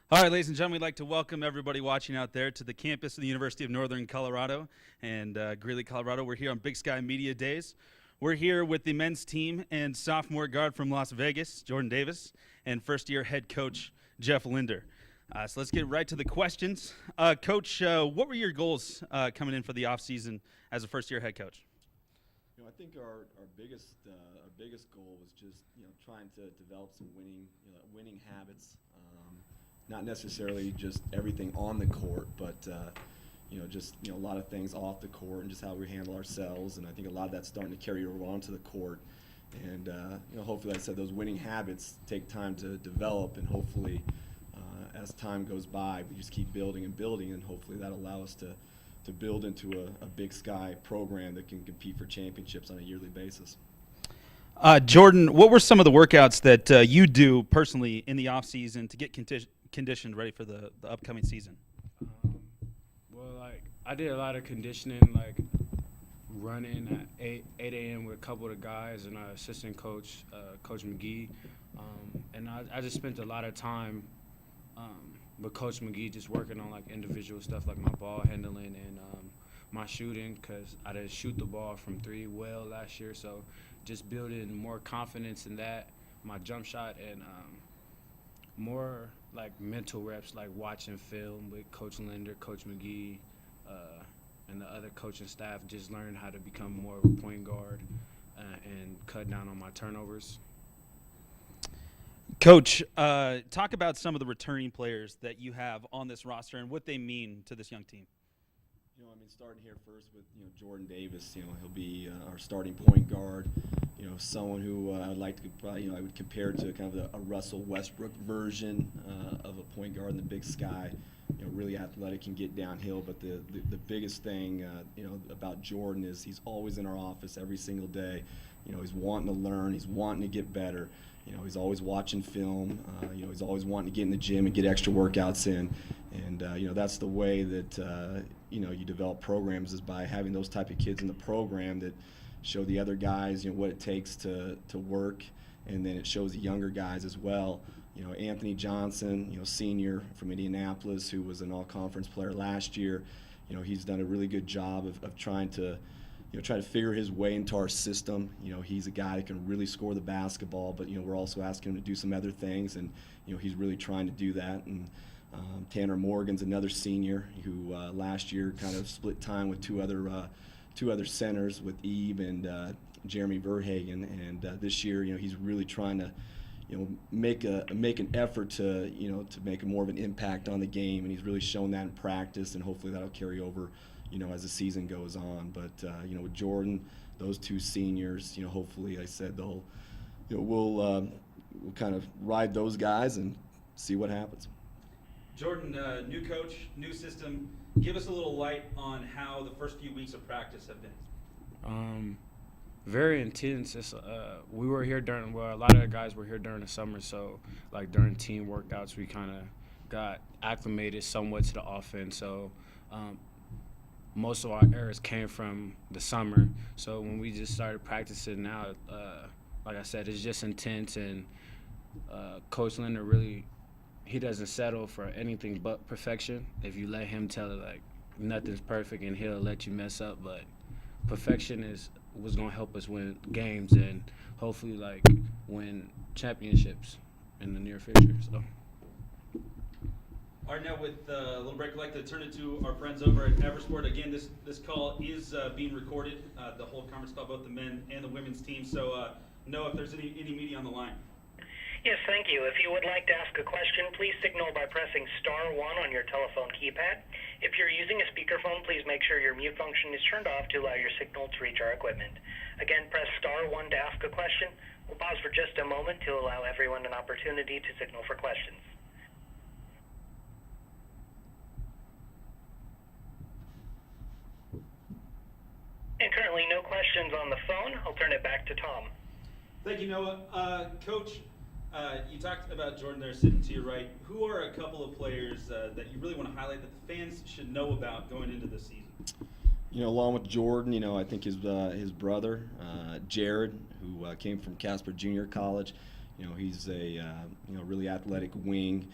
All right, ladies and gentlemen, we'd like to welcome everybody watching out there to the campus of the University of Northern Colorado and Greeley, Colorado. We're here on Big Sky Media Days. We're here with the men's team and sophomore guard from Las Vegas, Jordan Davis, and first-year head coach, Jeff Linder. So let's get right to the questions. Coach, what were your goals coming in for the offseason as a first-year head coach? I think our biggest goal was just trying to develop some winning habits. Not necessarily just everything on the court, but just a lot of things off the court and just how we handle ourselves. And I think a lot of that's starting to carry over onto the court. And hopefully, like I said, those winning habits take time to develop, and hopefully, as time goes by, we just keep building and building, and hopefully that'll allow us to build into a Big Sky program that can compete for championships on a yearly basis. Jordan, what were some of the workouts that you do personally in the off season to get conditioned ready for the upcoming season? I did a lot of conditioning, like running at 8 a.m. with a couple of the guys and our assistant coach, Coach McGee. And I just spent a lot of time with Coach McGee just working on like individual stuff like my ball handling and my shooting, because I didn't shoot the ball from three well last year. So just building more confidence in that, my jump shot, and more like mental reps, like watching film with Coach Linder, Coach McGee, and the other coaching staff, just learn how to become more of a point guard and cut down on my turnovers. Coach, talk about some of the returning players that you have on this roster and what they mean to this young team. Starting here first with Jordan Davis. He'll be our starting point guard. Someone who I'd like to probably I would compare to kind of a Russell Westbrook version of a point guard in the Big Sky. Really athletic, can get downhill. But the biggest thing about Jordan is he's always in our office every single day. He's wanting to learn. He's wanting to get better. He's always watching film. He's always wanting to get in the gym and get extra workouts in. And that's the way that you develop programs, is by having those type of kids in the program that show the other guys what it takes to work, and then it shows the younger guys as well. Anthony Johnson, senior from Indianapolis, who was an all-conference player last year. He's done a really good job of trying to figure his way into our system. He's a guy that can really score the basketball, but we're also asking him to do some other things, and he's really trying to do that. And Tanner Morgan's another senior who last year kind of split time with two other centers, with Eve and Jeremy Verhagen, and this year he's really trying to make an effort to make more of an impact on the game, and he's really shown that in practice, and hopefully that'll carry over as the season goes on. But with Jordan, those two seniors, hopefully, I said we'll kind of ride those guys and see what happens. Jordan, new coach, new system. Give us a little light on how the first few weeks of practice have been. Very intense. We were here a lot of the guys were here during the summer, so like during team workouts, we kind of got acclimated somewhat to the offense. So most of our errors came from the summer. So when we just started practicing now, like I said, it's just intense, and Coach Linder really, he doesn't settle for anything but perfection. If you let him tell it, like, nothing's perfect, and he'll let you mess up, but perfection was going to help us win games and hopefully like win championships in the near future. So. All right, now with a little break, I'd like to turn it to our friends over at Eversport. Again, this call is being recorded, the whole conference call, both the men and the women's team. So Noah, if there's any media on the line. Yes, thank you. If you would like to ask a question, please signal by pressing *1 on your telephone keypad. If you're using a speakerphone, please make sure your mute function is turned off to allow your signal to reach our equipment. Again, press *1 to ask a question. We'll pause for just a moment to allow everyone an opportunity to signal for questions. And currently no questions on the phone. I'll turn it back to Tom. Thank you, Noah. Coach, you talked about Jordan there sitting to your right. Who are a couple of players that you really want to highlight that the fans should know about going into this season? Along with Jordan, I think his brother, Jared, who came from Casper Junior College. He's a really athletic wing,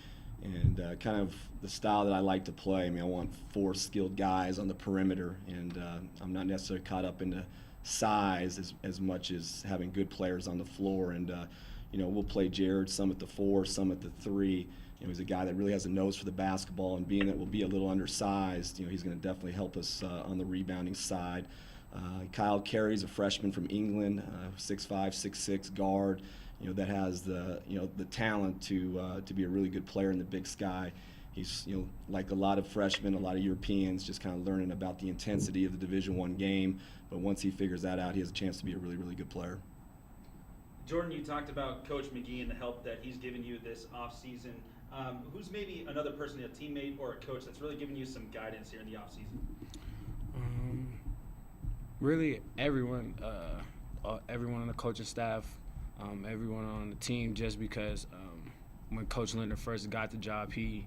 And kind of the style that I like to play, I mean, I want 4 skilled guys on the perimeter, and I'm not necessarily caught up into size as much as having good players on the floor. And you know, we'll play Jared some at the 4, some at the 3. You know, he's a guy that really has a nose for the basketball, and being that we'll be a little undersized, you know, he's going to definitely help us on the rebounding side. Kyle Carey's a freshman from England, 6'5", 6'6" guard. You know, that has the talent to be a really good player in the Big Sky. He's, you know, like a lot of freshmen, a lot of Europeans, just kind of learning about the intensity of the Division I game. But once he figures that out, he has a chance to be a really, really good player. Jordan, you talked about Coach McGee and the help that he's given you this offseason. Who's maybe another person, a teammate or a coach, that's really given you some guidance here in the offseason? Really, everyone on the coaching staff, everyone on the team, just because when Coach Linder first got the job, he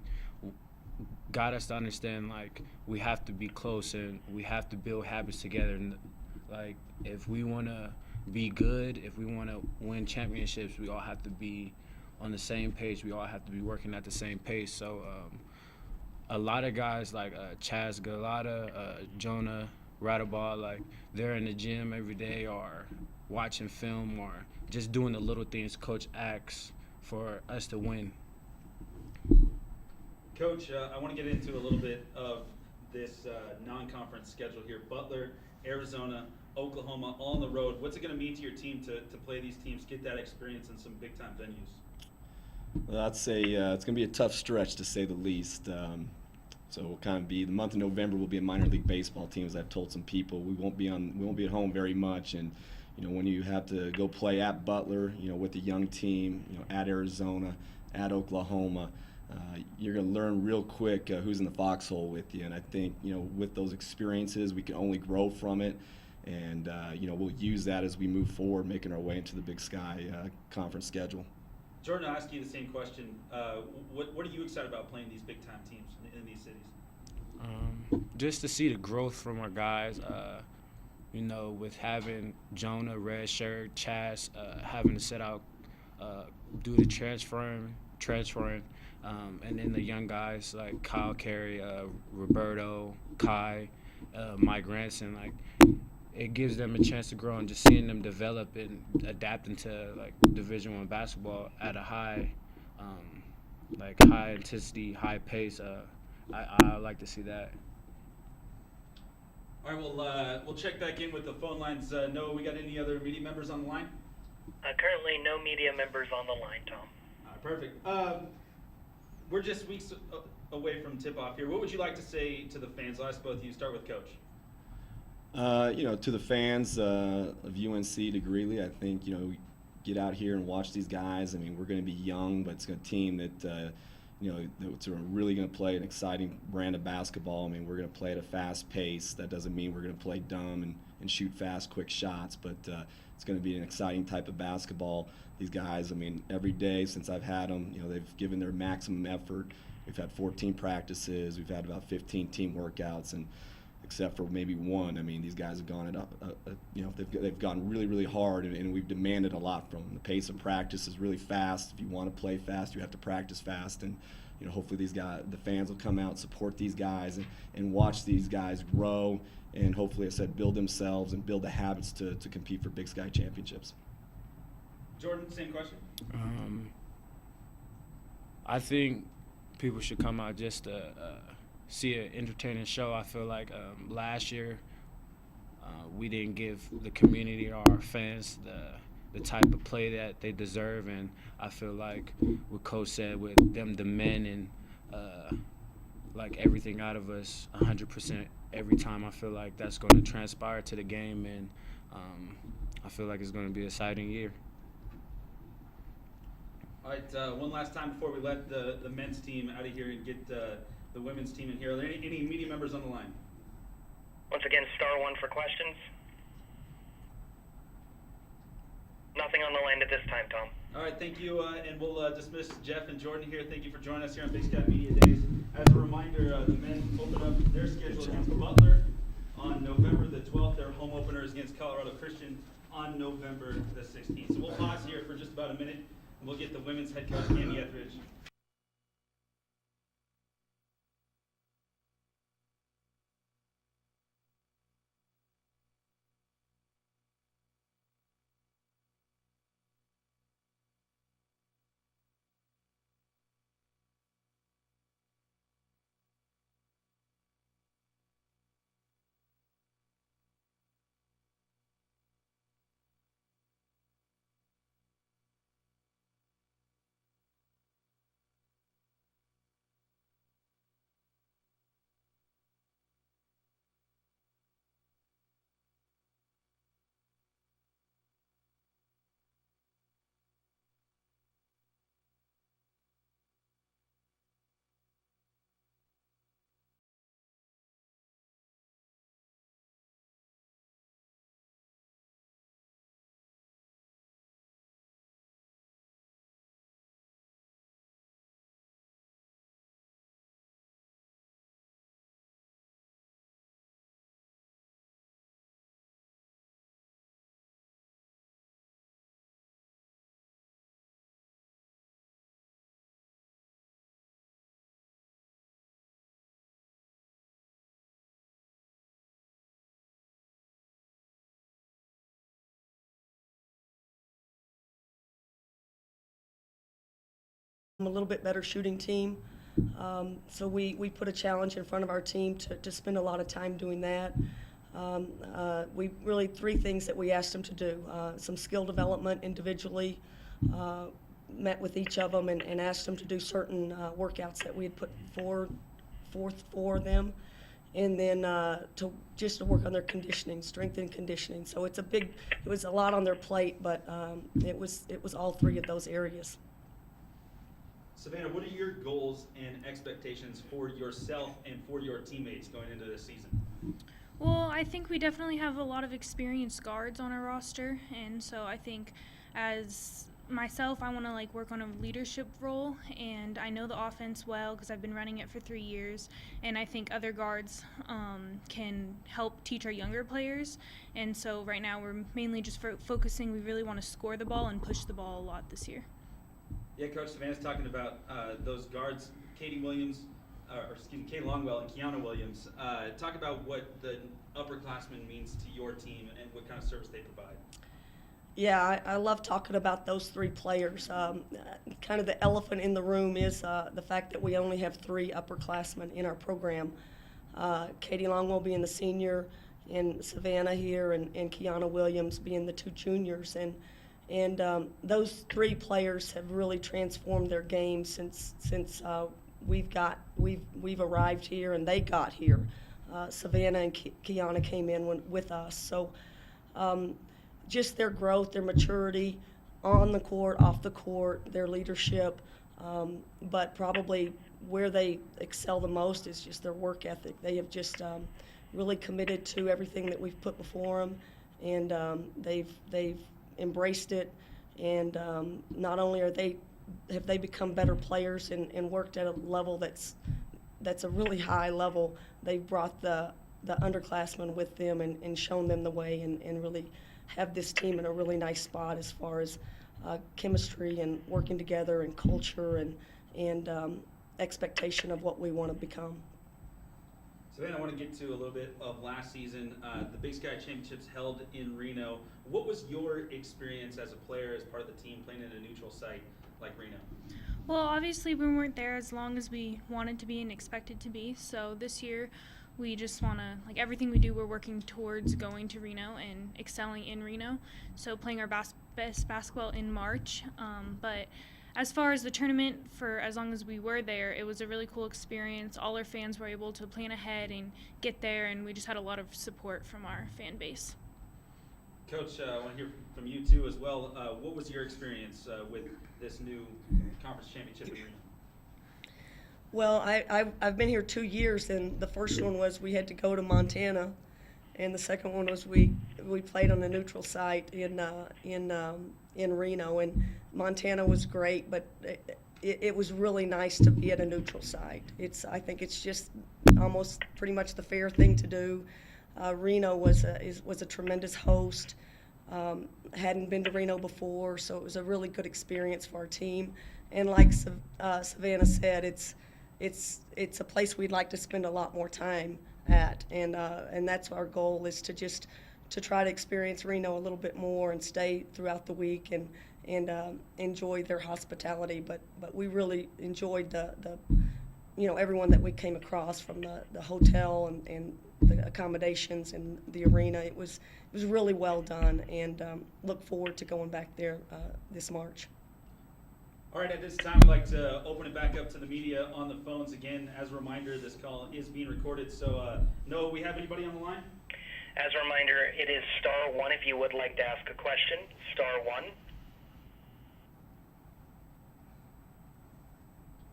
got us to understand, like, we have to be close and we have to build habits together. And, like, if we want to be good, if we want to win championships, we all have to be on the same page. We all have to be working at the same pace. So a lot of guys like Chaz Galata, Jonah Radabal, like, they're in the gym every day or watching film or just doing the little things Coach asks for us to win. Coach, I want to get into a little bit of this non-conference schedule here. Butler, Arizona, Oklahoma, all on the road. What's it going to mean to your team to play these teams, get that experience in some big-time venues? Well, I'd say it's going to be a tough stretch, to say the least. So we'll kind of be, the month of November will be a minor league baseball team, as I've told some people. We won't be at home very much, and you know, when you have to go play at Butler, you know, with a young team, you know, at Arizona, at Oklahoma, you're going to learn real quick who's in the foxhole with you. And I think, you know, with those experiences, we can only grow from it. And, you know, we'll use that as we move forward, making our way into the Big Sky conference schedule. Jordan, I'll ask you the same question. What are you excited about playing these big-time teams in these cities? Just to see the growth from our guys. You know, with having Jonah, Redshirt, Chaz, having to sit out due to transferring, and then the young guys like Kyle Carey, Roberto, Kai, Mike Ranson, like, it gives them a chance to grow, and just seeing them develop and adapt into, like, Division I basketball at a high intensity, high pace. I like to see that. All right, we'll check back in with the phone lines. Noah, we got any other media members on the line? Currently, no media members on the line, Tom. All right, perfect. We're just weeks away from tip-off here. What would you like to say to the fans? I'll ask both of you. Start with Coach. You know, to the fans of UNC, to Greeley, I think, you know, get out here and watch these guys. I mean, we're going to be young, but it's a team that, you know, that's really going to play an exciting brand of basketball. I mean, we're going to play at a fast pace. That doesn't mean we're going to play dumb and shoot fast, quick shots, but it's going to be an exciting type of basketball. These guys, I mean, every day since I've had them, you know, they've given their maximum effort. We've had 14 practices. We've had about 15 team workouts, and except for maybe one, I mean, these guys have gone you know, they've gone really, really hard, and we've demanded a lot from them. The pace of practice is really fast. If you want to play fast, you have to practice fast, and you know, hopefully these guys, the fans will come out, support these guys, and watch these guys grow, and hopefully, I said, build themselves and build the habits to compete for Big Sky championships. Jordan, same question. I think people should come out just to see an entertaining show. I feel like last year we didn't give the community or our fans the type of play that they deserve, and I feel like what Coach said, with them demanding like everything out of us 100% every time, I feel like that's going to transpire to the game, and I feel like it's going to be an exciting year. All right, one last time before we let the men's team out of here and get the women's team in here. Are there any media members on the line? Once again, *1 for questions. Nothing on the line at this time, Tom. All right, thank you, and we'll dismiss Jeff and Jordan here. Thank you for joining us here on Big Sky Media Days. As a reminder, the men open up their schedule against Butler on November the 12th. Their home opener is against Colorado Christian on November the 16th. So we'll pause here for just about a minute, and we'll get the women's head coach, Amy Etheridge. a little bit better shooting team. So we put a challenge in front of our team to spend a lot of time doing that. We really 3 things that we asked them to do. Some skill development individually, met with each of them and asked them to do certain workouts that we had put forth for them. And then to work on their conditioning, strength and conditioning. So it was a lot on their plate, but it was all 3 of those areas. Savannah, what are your goals and expectations for yourself and for your teammates going into this season? Well, I think we definitely have a lot of experienced guards on our roster, and so I think as myself, I want to work on a leadership role, and I know the offense well because I've been running it for 3 years, and I think other guards can help teach our younger players, and so right now we're mainly just focusing. We really want to score the ball and push the ball a lot this year. Yeah, Coach, Savannah's talking about those guards, Katie Longwell and Kiana Williams. Talk about what the upperclassmen means to your team and what kind of service they provide. Yeah, I love talking about those 3 players. Kind of the elephant in the room is the fact that we only have 3 upperclassmen in our program. Katie Longwell being the senior, and Savannah here, and Kiana Williams being the 2 juniors. And those 3 players have really transformed their game since we've arrived here and they got here. Savannah and Kiana came in with us. So just their growth, their maturity on the court, off the court, their leadership, but probably where they excel the most is just their work ethic. They have just really committed to everything that we've put before them, and they've embraced it. And not only have they become better players and worked at a level that's a really high level, they've brought the underclassmen with them and shown them the way, and really have this team in a really nice spot as far as chemistry and working together and culture and expectation of what we want to become. Savannah, I want to get to a little bit of last season. The Big Sky Championships held in Reno. What was your experience as a player, as part of the team, playing in a neutral site like Reno? Well, obviously we weren't there as long as we wanted to be and expected to be. So this year we just want to, everything we do, we're working towards going to Reno and excelling in Reno. So playing our best basketball in March. But as far as the tournament, for as long as we were there, it was a really cool experience. All our fans were able to plan ahead and get there, and we just had a lot of support from our fan base. Coach, I want to hear from you too as well. What was your experience with this new conference championship in Reno? Well, I've been here 2 years, and the first one was we had to go to Montana, and the second one was we played on a neutral site in Reno, and Montana was great, but it was really nice to be at a neutral site. I think it's just almost pretty much the fair thing to do. Reno was a tremendous host. Hadn't been to Reno before, so it was a really good experience for our team. And like Savannah said, it's a place we'd like to spend a lot more time at, and that's our goal, is to try to experience Reno a little bit more and stay throughout the week and enjoy their hospitality. But we really enjoyed the everyone that we came across, from the hotel and the accommodations and the arena. It was really well done, and look forward to going back there this March. All right, at this time, I'd like to open it back up to the media on the phones. Again, as a reminder, this call is being recorded. So, Noah, we have anybody on the line? As a reminder, it is *1 if you would like to ask a question. *1.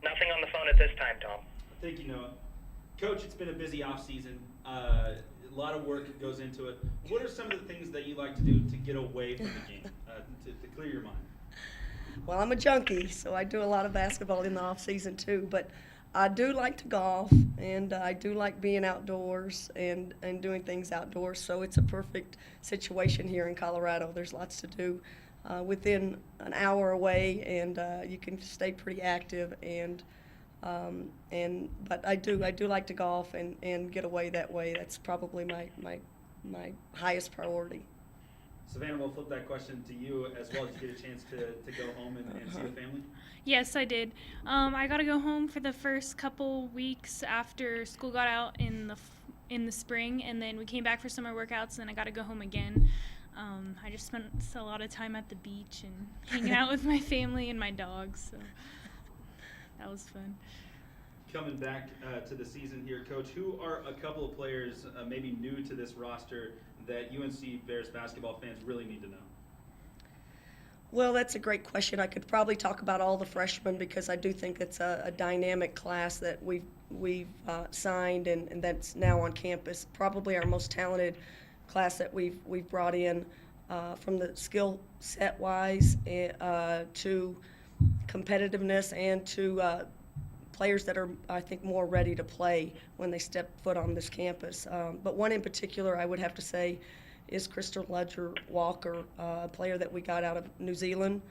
Nothing on the phone at this time, Tom. Thank you, Noah. Coach, it's been a busy offseason. A lot of work goes into it. What are some of the things that you like to do to get away from the game, to clear your mind? Well, I'm a junkie, so I do a lot of basketball in the off season too. But I do like to golf, and I do like being outdoors and doing things outdoors. So it's a perfect situation here in Colorado. There's lots to do within an hour away, and you can stay pretty active. But I do like to golf and get away that way. That's probably my highest priority. Savannah, we'll flip that question to you as well. Did you get a chance to go home and see the family? Yes, I did. I got to go home for the first couple weeks after school got out in the spring, and then we came back for summer workouts, and then I got to go home again. I just spent a lot of time at the beach and hanging out with my family and my dogs, so that was fun. Coming back to the season here, Coach, who are a couple of players maybe new to this roster that UNC Bears basketball fans really need to know? Well, that's a great question. I could probably talk about all the freshmen because I do think it's a dynamic class that we've signed and that's now on campus. Probably our most talented class that we've brought in from the skill set wise to competitiveness and to players that are, I think, more ready to play when they step foot on this campus. But one in particular I would have to say is Crystal Ledger-Walker, a player that we got out of New Zealand,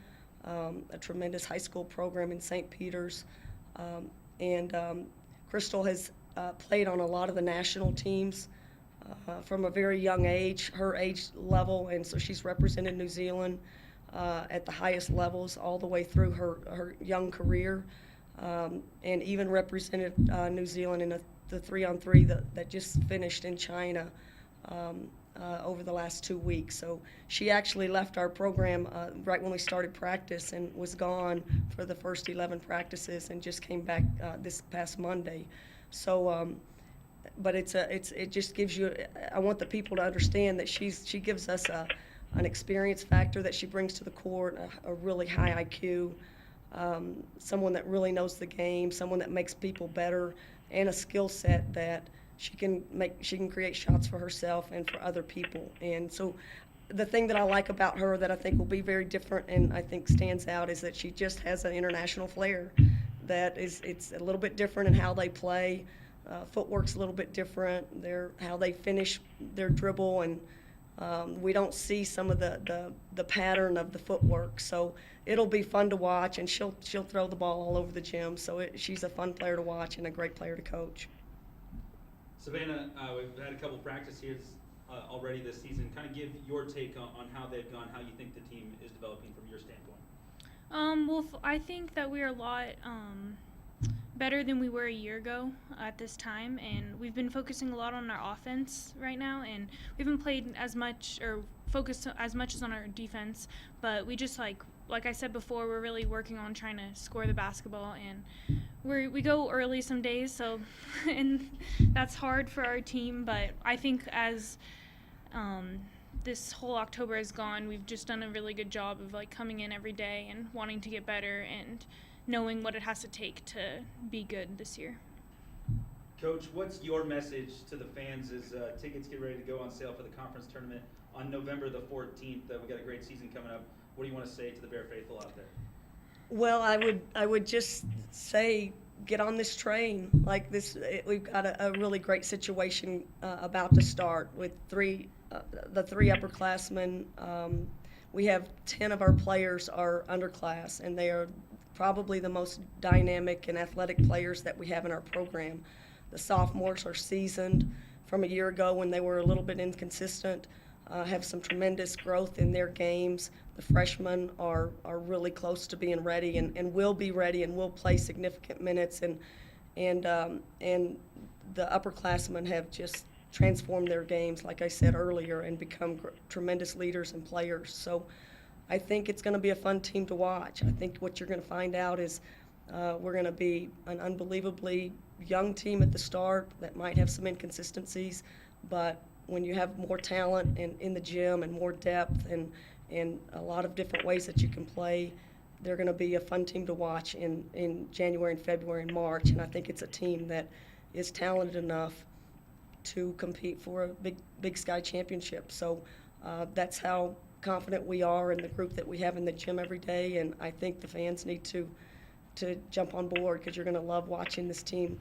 a tremendous high school program in St. Peter's. Crystal has played on a lot of the national teams from a very young age, her age level, and so she's represented New Zealand at the highest levels all the way through her young career. And even represented New Zealand in the 3-on-3 that just finished in China over the last 2 weeks. So she actually left our program right when we started practice and was gone for the first 11 practices and just came back this past Monday. So, but it just gives you. I want the people to understand that she gives us an experience factor that she brings to the court, a really high IQ. Someone that really knows the game, someone that makes people better, and a skill set that she can create shots for herself and for other people. And so the thing that I like about her that I think will be very different and I think stands out is that she just has an international flair that it's a little bit different in how they play. Footwork's a little bit different. How they finish their dribble, and we don't see some of the pattern of the footwork. So it'll be fun to watch, and she'll throw the ball all over the gym. So she's a fun player to watch and a great player to coach. Savannah, we've had a couple practices already this season. Kind of give your take on how they've gone, how you think the team is developing from your standpoint. Well, I think that we are a lot better than we were a year ago at this time, and we've been focusing a lot on our offense right now, and we haven't played as much or focused as much as on our defense, but we just like I said before, we're really working on trying to score the basketball, and we go early some days, so and that's hard for our team, but I think as this whole October has gone, we've just done a really good job of like coming in every day and wanting to get better and knowing what it has to take to be good this year. Coach, what's your message to the fans as tickets get ready to go on sale for the conference tournament on November the 14th? We got a great season coming up. What do you want to say to the Bear faithful out there? Well, I would just say get on this train. Like this, we've got a really great situation about to start with the three upperclassmen. We have 10 of our players are underclass, and they are probably the most dynamic and athletic players that we have in our program. The sophomores are seasoned from a year ago when they were a little bit inconsistent, have some tremendous growth in their games. The freshmen are really close to being ready and will be ready and will play significant minutes. And the upperclassmen have just transformed their games, like I said earlier, and become tremendous leaders and players. So I think it's going to be a fun team to watch. I think what you're going to find out is we're going to be an unbelievably young team at the start that might have some inconsistencies, but when you have more talent in the gym and more depth and a lot of different ways that you can play, they're going to be a fun team to watch in January and February and March. And I think it's a team that is talented enough to compete for a Big Sky championship. So that's how confident we are in the group that we have in the gym every day, and I think the fans need to jump on board because you're going to love watching this team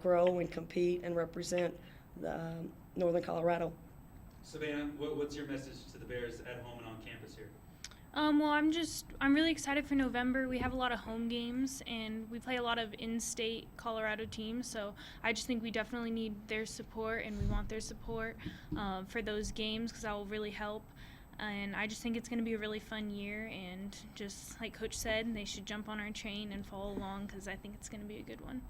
grow and compete and represent Northern Colorado. Savannah, what's your message to the Bears at home and on campus here? Well, I'm really excited for November. We have a lot of home games, and we play a lot of in-state Colorado teams, so I just think we definitely need their support, and we want their support for those games because that will really help. And I just think it's going to be a really fun year. And just like Coach said, they should jump on our train and follow along because I think it's going to be a good one.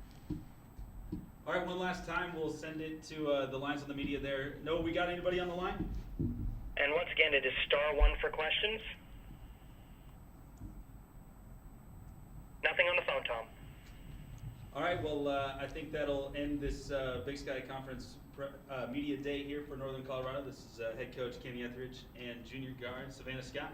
All right, one last time, we'll send it to the lines on the media there. No, we got anybody on the line? And once again, it is *1 for questions. Nothing on the phone, Tom. All right, well, I think that'll end this Big Sky Conference media day here for Northern Colorado. This is head coach Kenny Etheridge and junior guard Savannah Scott.